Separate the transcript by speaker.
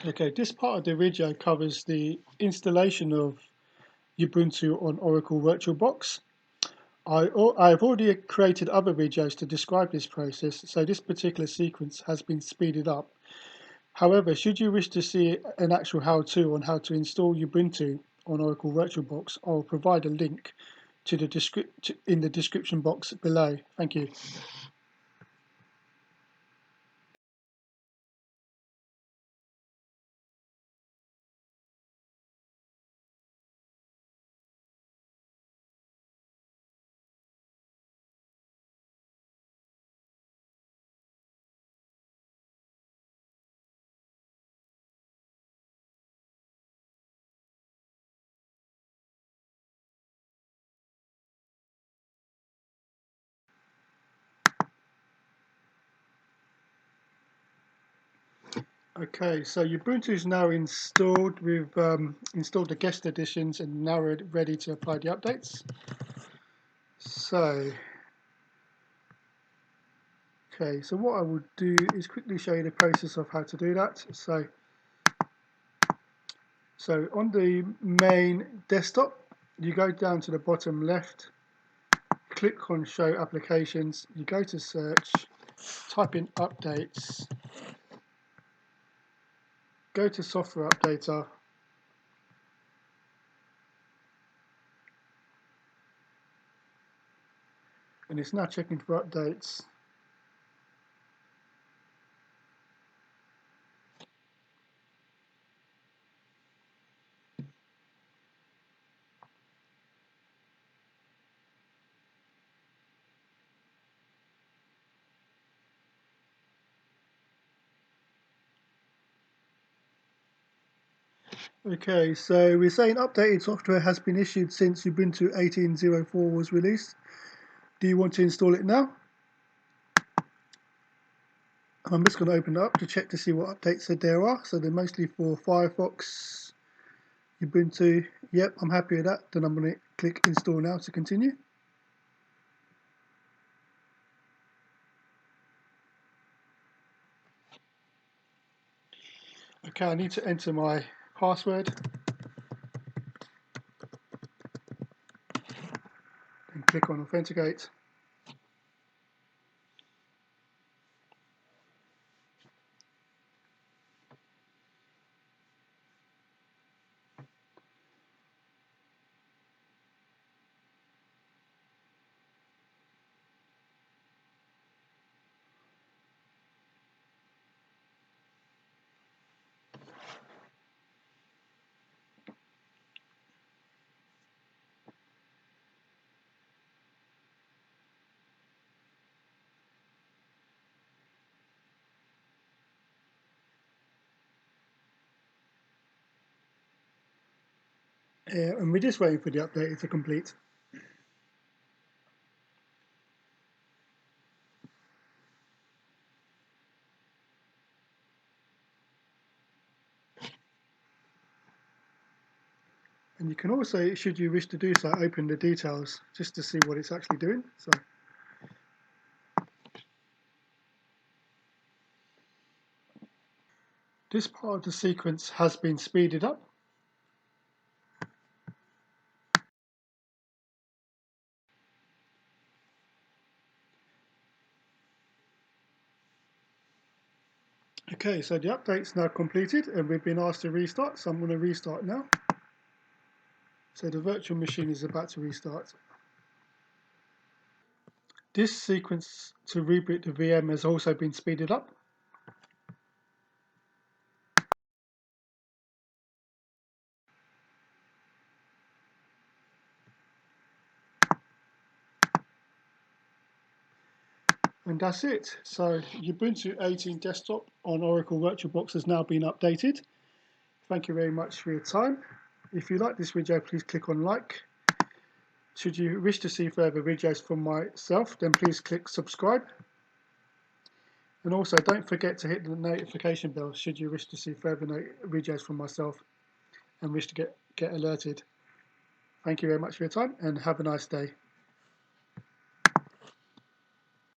Speaker 1: Okay, this part of the video covers the installation of Ubuntu on Oracle VirtualBox. I've already created other videos to describe this process, so this particular sequence has been speeded up. However, should you wish to see an actual how-to on how to install Ubuntu on Oracle VirtualBox, I'll provide a link to the in the description box below. Thank you. Okay, so Ubuntu is now installed. We've installed the guest editions and now we're ready to apply the updates. So, okay, so what I would do is quickly show you the process of how to do that. So on the main desktop, you go down to the bottom left, click on Show Applications, you go to Search, type in Updates, go to Software Updater, and it's now checking for updates. Okay, so we're saying updated software has been issued since Ubuntu 18.04 was released. Do you want to install it now? I'm just going to open it up to check to see what updates there are. So they're mostly for Firefox, Ubuntu. Yep, I'm happy with that. Then I'm going to click Install Now to continue. Okay, I need to enter my password and click on Authenticate. And we're just waiting for the update to complete. And you can also, should you wish to do so, open the details just to see what it's actually doing. So, this part of the sequence has been speeded up. Okay, so the update's now completed and we've been asked to restart, so I'm going to restart now. So the virtual machine is about to restart. This sequence to reboot the VM has also been speeded up. And that's it. So Ubuntu 18 desktop on Oracle VirtualBox has now been updated. Thank you very much for your time. If you like this video, please click on like. Should you wish to see further videos from myself, then please click subscribe. And also don't forget to hit the notification bell should you wish to see further videos from myself and wish to get alerted. Thank you very much for your time and have a nice day.